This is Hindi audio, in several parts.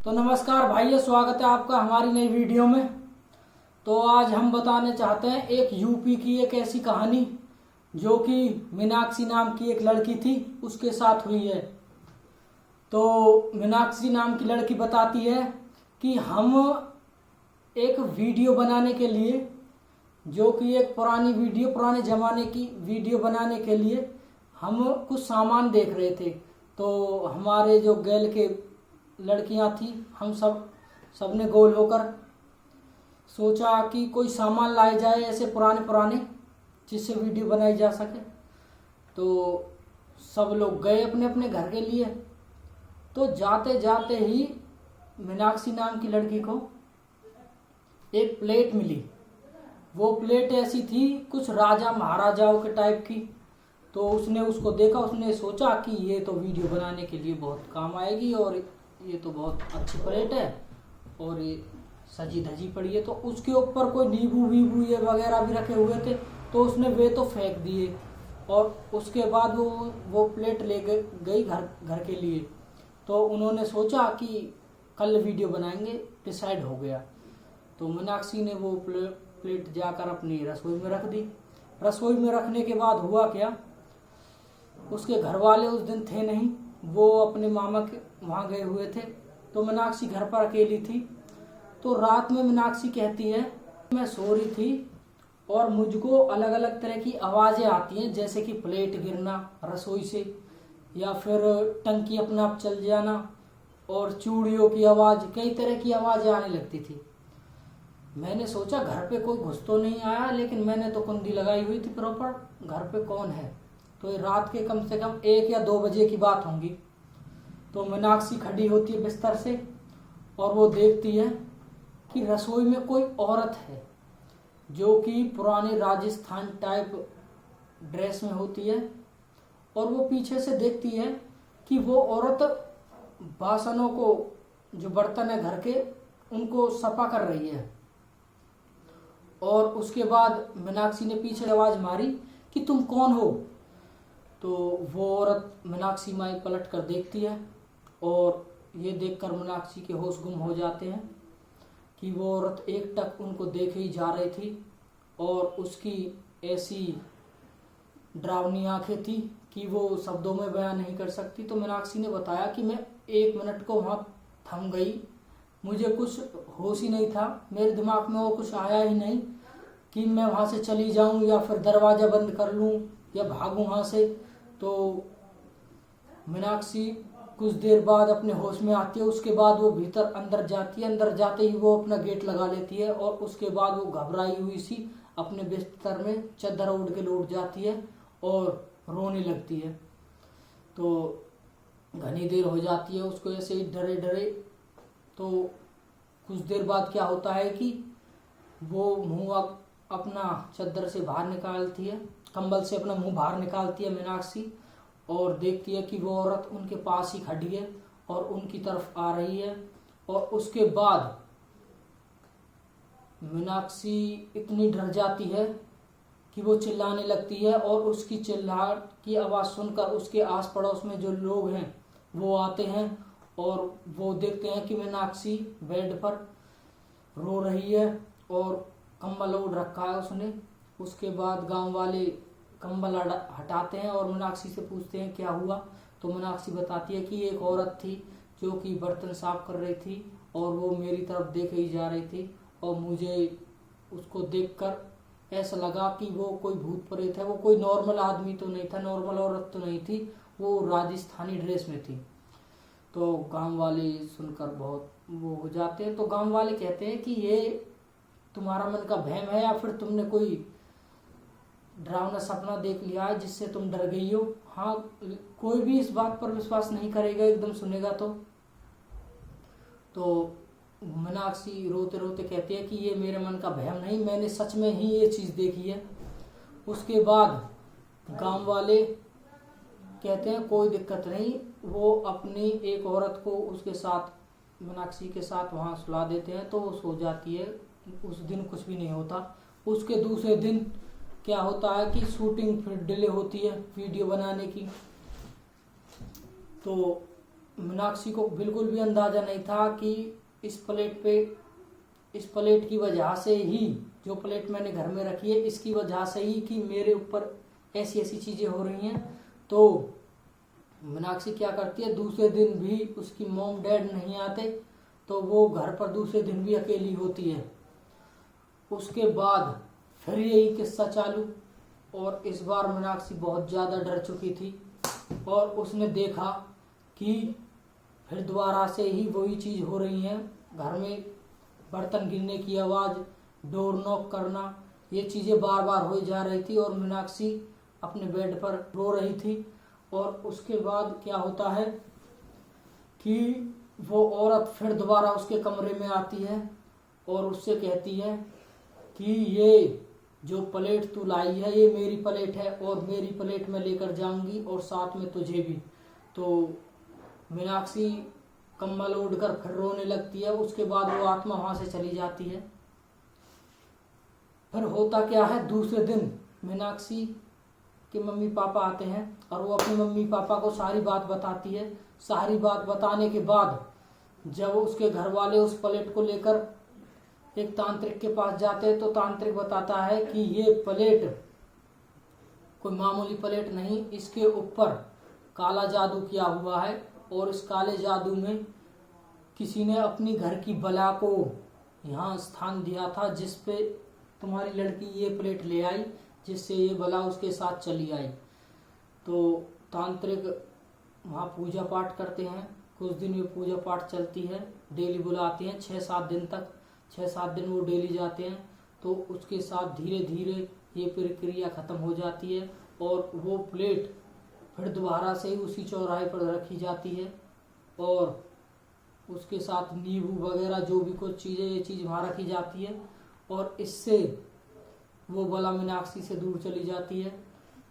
तो नमस्कार भाइयों, स्वागत है आपका हमारी नई वीडियो में। तो आज हम बताने चाहते हैं एक यूपी की एक ऐसी कहानी जो कि मीनाक्षी नाम की एक लड़की थी, उसके साथ हुई है। तो मीनाक्षी नाम की लड़की बताती है कि हम एक वीडियो बनाने के लिए, जो कि एक पुरानी वीडियो, पुराने ज़माने की वीडियो बनाने के लिए हम कुछ सामान देख रहे थे। तो हमारे जो गैल के लड़कियां थी, हम सबने गोल होकर सोचा कि कोई सामान लाए जाए ऐसे पुराने पुराने जिससे वीडियो बनाई जा सके। तो सब लोग गए अपने अपने घर के लिए। तो जाते जाते ही मीनाक्षी नाम की लड़की को एक प्लेट मिली। वो प्लेट ऐसी थी कुछ राजा महाराजाओं के टाइप की। तो उसने उसको देखा, उसने सोचा कि ये तो वीडियो बनाने के लिए बहुत काम आएगी और ये तो बहुत अच्छी प्लेट है और ये सजी धजी पड़ी है। तो उसके ऊपर कोई नींबू वीबू ये वगैरह भी रखे हुए थे, तो उसने वे तो फेंक दिए। और उसके बाद वो प्लेट ले गई घर के लिए। तो उन्होंने सोचा कि कल वीडियो बनाएंगे, डिसाइड हो गया। तो मीनाक्षी ने वो प्लेट जाकर अपनी रसोई में रख दी। रसोई में रखने के बाद हुआ क्या, उसके घर वाले उस दिन थे नहीं, वो अपने मामा के वहाँ गए हुए थे। तो मीनाक्षी घर पर अकेली थी। तो रात में मीनाक्षी कहती है, मैं सो रही थी और मुझको अलग अलग तरह की आवाज़ें आती हैं, जैसे कि प्लेट गिरना रसोई से, या फिर टंकी अपने आप चल जाना, और चूड़ियों की आवाज़, कई तरह की आवाज़ें आने लगती थी। मैंने सोचा घर पे कोई घुस तो नहीं आया, लेकिन मैंने तो कुंडी लगाई हुई थी प्रॉपर, घर पे कौन है। तो ये रात के कम से कम 1 या 2 बजे की बात होंगी। तो मीनाक्षी खड़ी होती है बिस्तर से और वो देखती है कि रसोई में कोई औरत है जो कि पुराने राजस्थान टाइप ड्रेस में होती है। और वो पीछे से देखती है कि वो औरत बासनों को, जो बर्तन है घर के, उनको सफा कर रही है। और उसके बाद मीनाक्षी ने पीछे आवाज़ मारी कि तुम कौन हो। तो वो औरत मीनाक्षी माई पलट कर देखती है और ये देखकर मीनाक्षी के होश गुम हो जाते हैं कि वो औरत एकटक उनको देखे ही जा रही थी और उसकी ऐसी डरावनी आंखें थी कि वो शब्दों में बयान नहीं कर सकती। तो मीनाक्षी ने बताया कि मैं 1 मिनट को वहाँ थम गई, मुझे कुछ होश ही नहीं था, मेरे दिमाग में वो कुछ आया ही नहीं कि मैं वहाँ से चली जाऊँ या फिर दरवाज़ा बंद कर लूँ या भागूँ वहाँ से। तो मीनाक्षी कुछ देर बाद अपने होश में आती है। उसके बाद वो भीतर अंदर जाती है। अंदर जाते ही वो अपना गेट लगा लेती है और उसके बाद वो घबराई हुई सी अपने बिस्तर में चादर ओढ़ के लौट जाती है और रोने लगती है। तो घनी देर हो जाती है उसको ऐसे ही डरे डरे। तो कुछ देर बाद क्या होता है कि वो मुंह अपना चादर से बाहर निकालती है, कंबल से अपना मुंह बाहर निकालती है मीनाक्षी, और देखती है कि वो औरत उनके पास ही खड़ी है और उनकी तरफ आ रही है। और उसके बाद मीनाक्षी इतनी डर जाती है कि वो चिल्लाने लगती है और उसकी चिल्लाहट की आवाज़ सुनकर उसके आस पड़ोस में जो लोग हैं वो आते हैं और वो देखते हैं कि मीनाक्षी बेड पर रो रही है और कंबल ओढ़ रखा है उसने। उसके बाद गांव वाले कंबल हटाते हैं और मीनाक्षी से पूछते हैं क्या हुआ। तो मीनाक्षी बताती है कि एक औरत थी जो कि बर्तन साफ कर रही थी और वो मेरी तरफ देखे ही जा रही थी और मुझे उसको देखकर ऐसा लगा कि वो कोई भूत प्रेत है। वो कोई नॉर्मल आदमी तो नहीं था, नॉर्मल औरत तो नहीं थी, वो राजस्थानी ड्रेस में थी। तो गांव वाले सुनकर बहुत वो हो जाते हैं। तो गांव वाले कहते हैं कि ये तुम्हारा मन का वहम है या फिर तुमने कोई डरावना सपना देख लिया है जिससे तुम डर गई हो। हाँ, कोई भी इस बात पर विश्वास नहीं करेगा एकदम सुनेगा तो मीनाक्षी रोते रोते कहती है कि ये मेरे मन का वहम नहीं, मैंने सच में ही ये चीज़ देखी है। उसके बाद गांव वाले कहते हैं कोई दिक्कत नहीं, वो अपनी एक औरत को उसके साथ, मीनाक्षी के साथ वहाँ सुला देते हैं। तो वो सो जाती है। उस दिन कुछ भी नहीं होता। उसके दूसरे दिन क्या होता है कि शूटिंग फिर डिले होती है वीडियो बनाने की। तो मीनाक्षी को बिल्कुल भी अंदाजा नहीं था कि इस प्लेट की वजह से ही, जो प्लेट मैंने घर में रखी है इसकी वजह से ही कि मेरे ऊपर ऐसी ऐसी चीजें हो रही हैं। तो मीनाक्षी क्या करती है, दूसरे दिन भी उसकी मॉम डैड नहीं आते तो वो घर पर दूसरे दिन भी अकेली होती है। उसके बाद फिर यही किस्सा चालू, और इस बार मीनाक्षी बहुत ज़्यादा डर चुकी थी और उसने देखा कि फिर दोबारा से ही वही चीज़ हो रही है। घर में बर्तन गिरने की आवाज़, डोर नॉक करना, ये चीज़ें बार बार हो जा रही थी और मीनाक्षी अपने बेड पर रो रही थी। और उसके बाद क्या होता है कि वो औरत फिर दोबारा उसके कमरे में आती है और उससे कहती है कि ये जो प्लेट तू लाई है ये मेरी प्लेट है और मेरी प्लेट में लेकर जाऊंगी और साथ में तुझे भी। तो मीनाक्षी कम्बल ओढ़कर फिर रोने लगती है। उसके बाद वो आत्मा वहां से चली जाती है। फिर होता क्या है, दूसरे दिन मीनाक्षी के मम्मी पापा आते हैं और वो अपने मम्मी पापा को सारी बात बताती है। सारी बात बताने के बाद जब उसके घर वाले उस प्लेट को लेकर एक तांत्रिक के पास जाते हैं तो तांत्रिक बताता है कि ये प्लेट कोई मामूली प्लेट नहीं, इसके ऊपर काला जादू किया हुआ है और इस काले जादू में किसी ने अपनी घर की बला को यहाँ स्थान दिया था, जिस पे तुम्हारी लड़की ये प्लेट ले आई, जिससे ये बला उसके साथ चली आई। तो तांत्रिक वहाँ पूजा पाठ करते हैं। कुछ दिन ये पूजा पाठ चलती है, डेली बुलाते हैं 6-7 दिन तक। 6-7 दिन वो डेली जाते हैं। तो उसके साथ धीरे धीरे ये प्रक्रिया खत्म हो जाती है और वो प्लेट फिर दोबारा से ही उसी चौराहे पर रखी जाती है और उसके साथ नींबू वगैरह जो भी कुछ चीज़ें, ये चीज़ वहाँ रखी जाती है और इससे वो बला मीनाक्षी से दूर चली जाती है।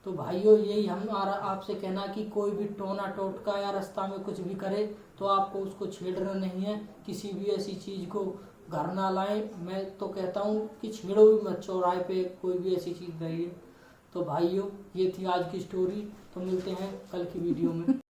तो भाइयों, यही हमारा आपसे कहना कि कोई भी टोना टोटका या रास्ता में कुछ भी करे तो आपको उसको छेड़ना नहीं है। किसी भी ऐसी चीज़ को घर ना लाएं। मैं तो कहता हूँ कि छेड़ो भी मत, चौराहे पे कोई भी ऐसी चीज़ रही है। तो भाइयों, ये थी आज की स्टोरी। तो मिलते हैं कल की वीडियो में।